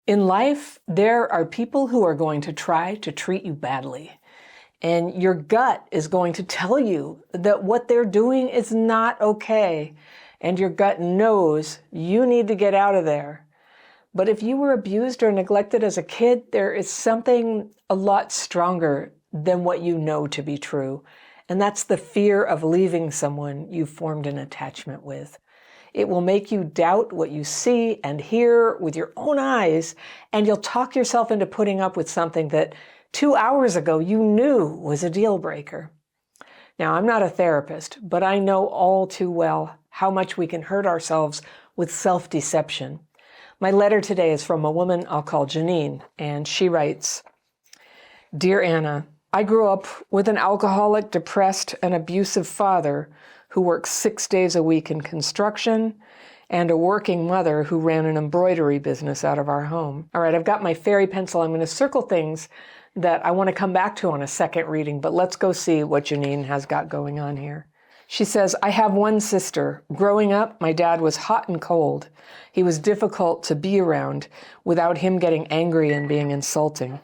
In life, there are people who are going to try to treat you badly. And your gut is going to tell you that what they're doing is not okay. And your gut knows you need to get out of there. But if you were abused or neglected as a kid, there is something a lot stronger than what you know to be true. And that's the fear of leaving someone you formed an attachment with. It will make you doubt what you see and hear with your own eyes, and you'll talk yourself into putting up with something that 2 hours ago you knew was a deal breaker. Now, I'm not a therapist, but I know all too well how much we can hurt ourselves with self-deception. My letter today is from a woman I'll call Janine, and she writes, "Dear Anna, I grew up with an alcoholic, depressed, and abusive father who works 6 days a week in construction, and a working mother who ran an embroidery business out of our home." All right, I've got my fairy pencil. I'm going to circle things that I want to come back to on a second reading, but let's go see what Janine has got going on here. She says, "I have one sister. Growing up, my dad was hot and cold. He was difficult to be around without him getting angry and being insulting.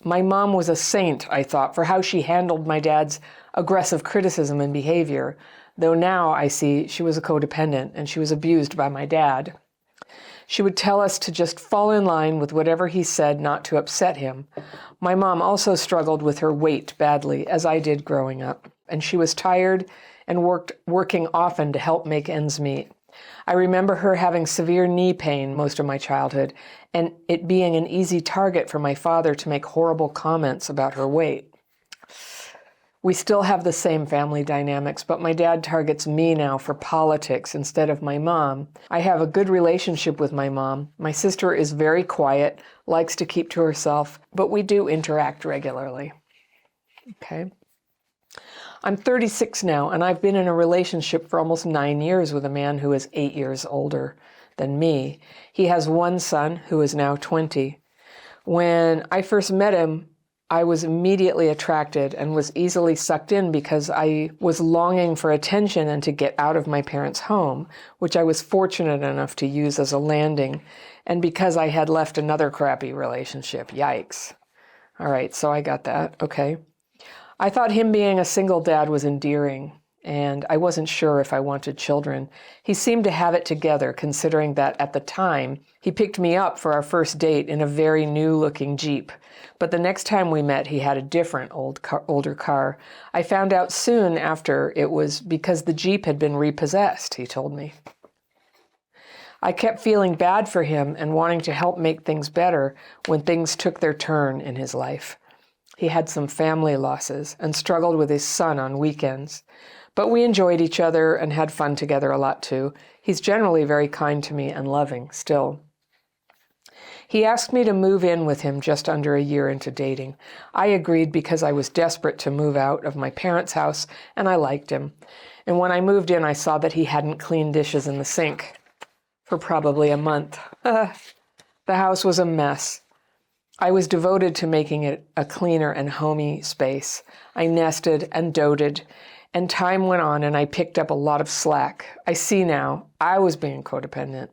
My mom was a saint, I thought, for how she handled my dad's aggressive criticism and behavior, though now I see she was a codependent and she was abused by my dad. She would tell us to just fall in line with whatever he said, not to upset him. My mom also struggled with her weight badly, as I did growing up, and she was tired and working often to help make ends meet. I remember her having severe knee pain most of my childhood, and it being an easy target for my father to make horrible comments about her weight. We still have the same family dynamics, but my dad targets me now for politics instead of my mom. I have a good relationship with my mom. My sister is very quiet, likes to keep to herself, but we do interact regularly." Okay. "I'm 36 now, and I've been in a relationship for almost 9 years with a man who is 8 years older than me. He has one son who is now 20. When I first met him, I was immediately attracted and was easily sucked in because I was longing for attention and to get out of my parents' home, which I was fortunate enough to use as a landing, and because I had left another crappy relationship. Yikes. All right, so I got that. Okay. I thought him being a single dad was endearing, and I wasn't sure if I wanted children. He seemed to have it together, considering that at the time, he picked me up for our first date in a very new-looking Jeep. But the next time we met, he had a different older car. I found out soon after it was because the Jeep had been repossessed, he told me. I kept feeling bad for him and wanting to help make things better when things took their turn in his life. He had some family losses and struggled with his son on weekends. But we enjoyed each other and had fun together a lot too. He's generally very kind to me and loving still. He asked me to move in with him just under a year into dating. I agreed because I was desperate to move out of my parents' house and I liked him. And when I moved in, I saw that he hadn't cleaned dishes in the sink for probably a month. The house was a mess. I was devoted to making it a cleaner and homey space. I nested and doted, and time went on and I picked up a lot of slack. I see now I was being codependent.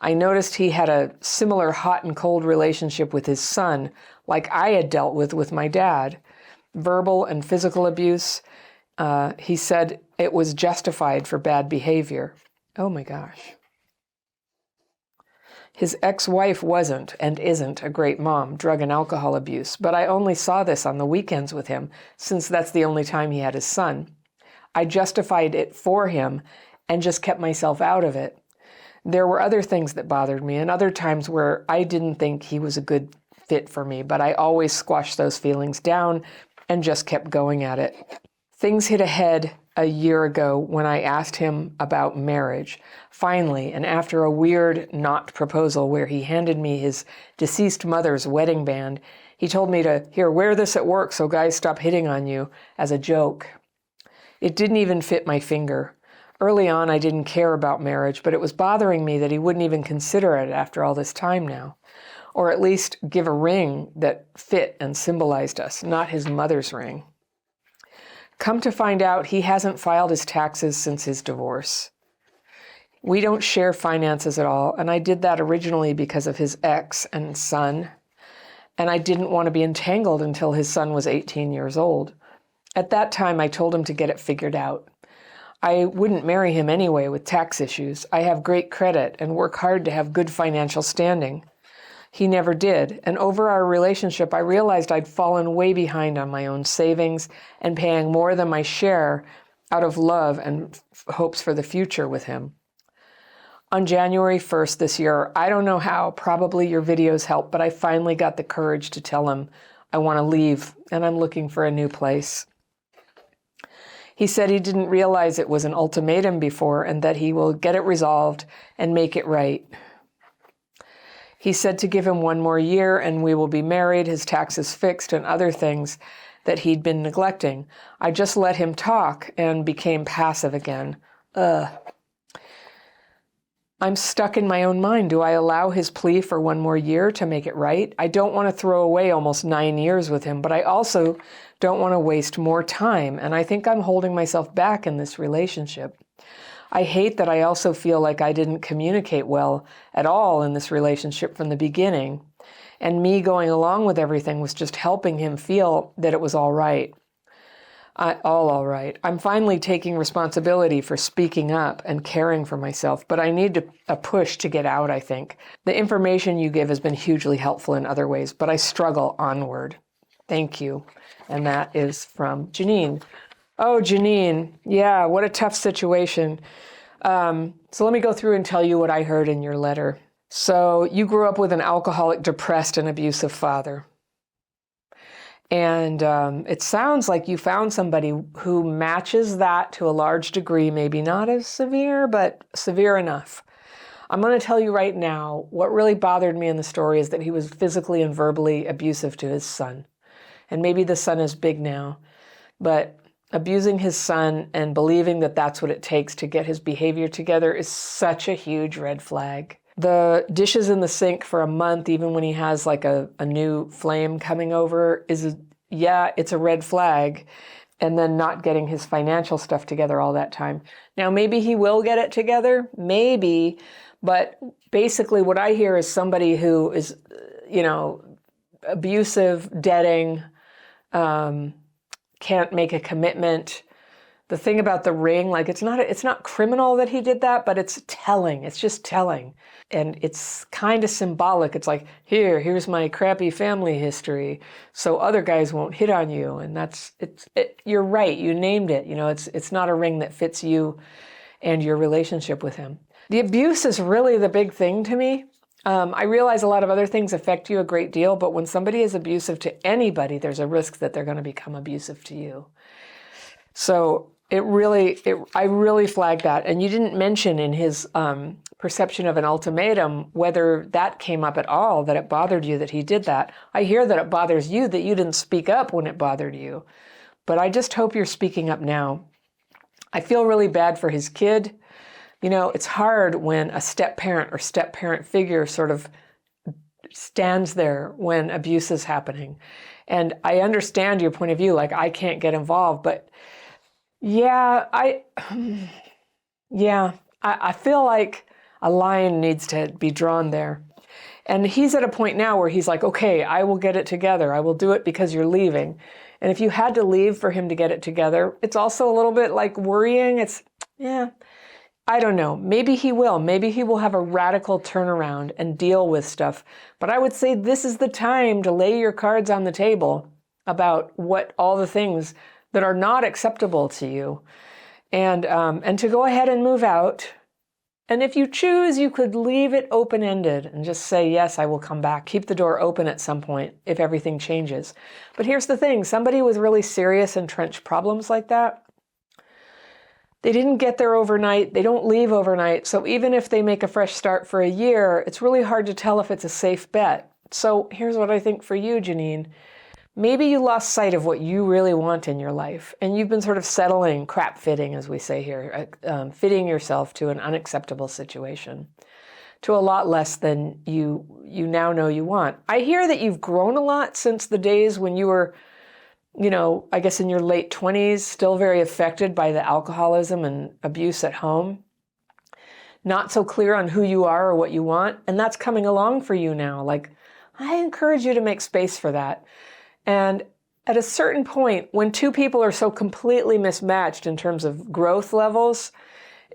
I noticed he had a similar hot and cold relationship with his son, like I had dealt with my dad. Verbal and physical abuse. He said it was justified for bad behavior. Oh my gosh. His ex-wife wasn't and isn't a great mom, drug and alcohol abuse, but I only saw this on the weekends with him, since that's the only time he had his son. I justified it for him and just kept myself out of it. There were other things that bothered me and other times where I didn't think he was a good fit for me, but I always squashed those feelings down and just kept going at it. Things hit ahead a year ago when I asked him about marriage. Finally, and after a weird not proposal where he handed me his deceased mother's wedding band, he told me to, "Here, wear this at work so guys stop hitting on you," as a joke. It didn't even fit my finger. Early on, I didn't care about marriage, but it was bothering me that he wouldn't even consider it after all this time now. Or at least give a ring that fit and symbolized us, not his mother's ring. Come to find out, he hasn't filed his taxes since his divorce. We don't share finances at all, and I did that originally because of his ex and son, and I didn't want to be entangled until his son was 18 years old. At that time, I told him to get it figured out. I wouldn't marry him anyway with tax issues. I have great credit and work hard to have good financial standing. He never did, and over our relationship, I realized I'd fallen way behind on my own savings and paying more than my share out of love and hopes for the future with him. On January 1st this year, I don't know how, probably your videos helped, but I finally got the courage to tell him I want to leave and I'm looking for a new place. He said he didn't realize it was an ultimatum before and that he will get it resolved and make it right. He said to give him 1 more year and we will be married, his taxes fixed, and other things that he'd been neglecting. I just let him talk and became passive again. I'm stuck in my own mind. Do I allow his plea for 1 more year to make it right? I don't want to throw away almost 9 years with him, but I also don't want to waste more time, and I think I'm holding myself back in this relationship. I hate that I also feel like I didn't communicate well at all in this relationship from the beginning, and me going along with everything was just helping him feel that it was all right. All right. I'm finally taking responsibility for speaking up and caring for myself, but I need a push to get out, I think. The information you give has been hugely helpful in other ways, but I struggle onward. Thank you. And that is from Janine. Oh, Janine. Yeah, what a tough situation. So let me go through and tell you what I heard in your letter. So you grew up with an alcoholic, depressed, and abusive father. And it sounds like you found somebody who matches that to a large degree, maybe not as severe, but severe enough. I'm going to tell you right now, what really bothered me in the story is that he was physically and verbally abusive to his son. And maybe the son is big now, but abusing his son and believing that that's what it takes to get his behavior together is such a huge red flag. The dishes in the sink for a month, even when he has like a new flame coming over, it's a red flag. And then not getting his financial stuff together all that time. Now, maybe he will get it together, maybe, but basically what I hear is somebody who is, abusive, deading, can't make a commitment. The thing about the ring, like it's not criminal that he did that, but it's telling. It's just telling. And it's kind of symbolic. It's like, here's my crappy family history, so other guys won't hit on you. And you're right, you named it. It's not a ring that fits you and your relationship with him. The abuse is really the big thing to me. I realize a lot of other things affect you a great deal, but when somebody is abusive to anybody, there's a risk that they're going to become abusive to you. So I really flagged that. And you didn't mention in his perception of an ultimatum whether that came up at all, that it bothered you that he did that. I hear that it bothers you that you didn't speak up when it bothered you. But I just hope you're speaking up now. I feel really bad for his kid. It's hard when a step-parent or step-parent figure sort of stands there when abuse is happening. And I understand your point of view, like I can't get involved, but I feel like a line needs to be drawn there. And he's at a point now where he's like, okay, I will get it together. I will do it because you're leaving. And if you had to leave for him to get it together, it's also a little bit like worrying. I don't know. Maybe he will. Maybe he will have a radical turnaround and deal with stuff. But I would say this is the time to lay your cards on the table about what all the things that are not acceptable to you, and to go ahead and move out. And if you choose, you could leave it open-ended and just say, yes, I will come back. Keep the door open at some point if everything changes. But here's the thing. Somebody with really serious entrenched problems like that, they didn't get there overnight. They don't leave overnight. So even if they make a fresh start for a year, it's really hard to tell if it's a safe bet. So here's what I think for you, Janine. Maybe you lost sight of what you really want in your life, and you've been sort of settling, crap fitting, as we say here, fitting yourself to an unacceptable situation, to a lot less than you now know you want. I hear that you've grown a lot since the days when you were, I guess in your late 20s, still very affected by the alcoholism and abuse at home. not so clear on who you are or what you want, and that's coming along for you now. Like, I encourage you to make space for that. And at a certain point, when two people are so completely mismatched in terms of growth levels,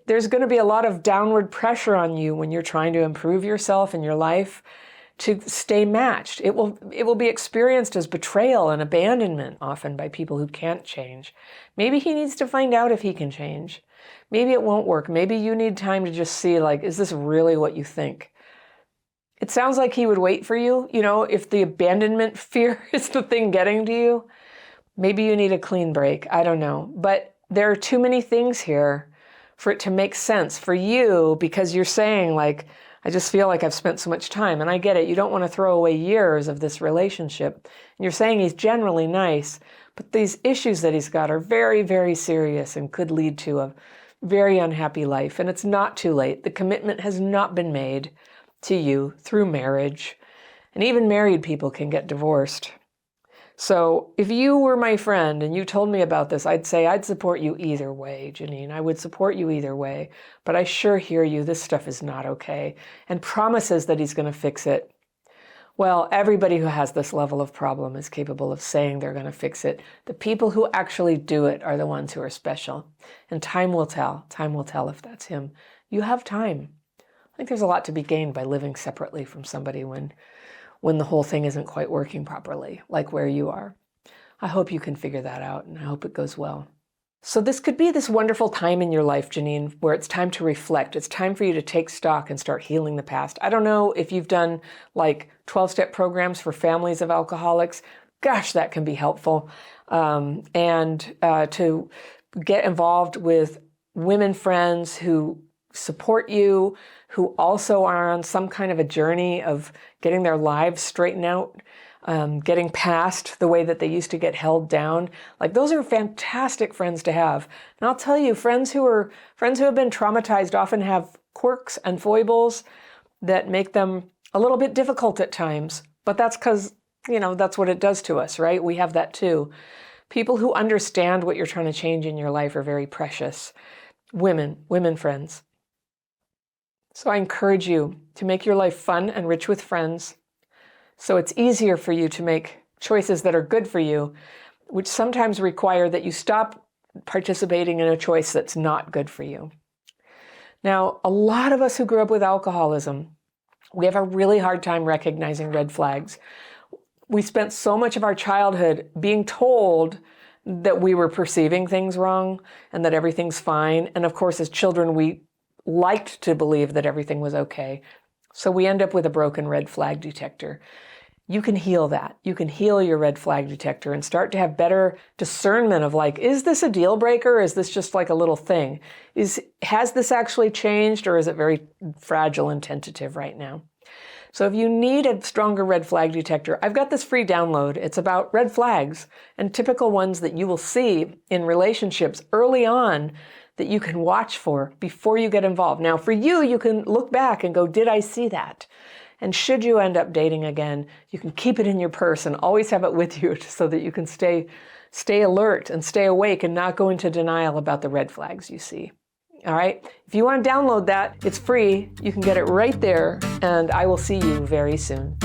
there's going to be a lot of downward pressure on you when you're trying to improve yourself and your life to stay matched. It will be experienced as betrayal and abandonment often by people who can't change. Maybe he needs to find out if he can change. Maybe it won't work. Maybe you need time to just see, like, is this really what you think? It sounds like he would wait for you. You know, if the abandonment fear is the thing getting to you, maybe you need a clean break. I don't know. But there are too many things here for it to make sense for you, because you're saying, like, I just feel like I've spent so much time. And I get it. You don't want to throw away years of this relationship. And you're saying he's generally nice, but these issues that he's got are very, very serious and could lead to a very unhappy life. And it's not too late. The commitment has not been made to you through marriage. And even married people can get divorced. So if you were my friend and you told me about this, I'd say I'd support you either way, Janine. I would support you either way. But I sure hear you. This stuff is not okay. And promises that he's going to fix it. Well, everybody who has this level of problem is capable of saying they're going to fix it. The people who actually do it are the ones who are special. And time will tell. Time will tell if that's him. You have time. I think there's a lot to be gained by living separately from somebody when the whole thing isn't quite working properly, like where you are. I hope you can figure that out, and I hope it goes well. So this could be this wonderful time in your life, Janine, where it's time to reflect. It's time for you to take stock and start healing the past. I don't know if you've done like 12-step programs for families of alcoholics. Gosh, that can be helpful. And to get involved with women friends who support you, who also are on some kind of a journey of getting their lives straightened out, getting past the way that they used to get held down. Like, those are fantastic friends to have. And I'll tell you, friends who have been traumatized often have quirks and foibles that make them a little bit difficult at times. But that's because, that's what it does to us, right? We have that too. People who understand what you're trying to change in your life are very precious. Women friends. So I encourage you to make your life fun and rich with friends, so it's easier for you to make choices that are good for you, which sometimes require that you stop participating in a choice that's not good for you. Now, a lot of us who grew up with alcoholism, we have a really hard time recognizing red flags. We spent so much of our childhood being told that we were perceiving things wrong and that everything's fine. And of course, as children, we liked to believe that everything was okay. So we end up with a broken red flag detector. You can heal that. You can heal your red flag detector and start to have better discernment of, like, is this a deal breaker? Is this just like a little thing? Has this actually changed, or is it very fragile and tentative right now? So if you need a stronger red flag detector, I've got this free download. It's about red flags and typical ones that you will see in relationships early on that you can watch for before you get involved. Now, for you, you can look back and go, did I see that? And should you end up dating again, you can keep it in your purse and always have it with you so that you can stay alert and stay awake and not go into denial about the red flags you see. All right? If you want to download that, it's free. You can get it right there, and I will see you very soon.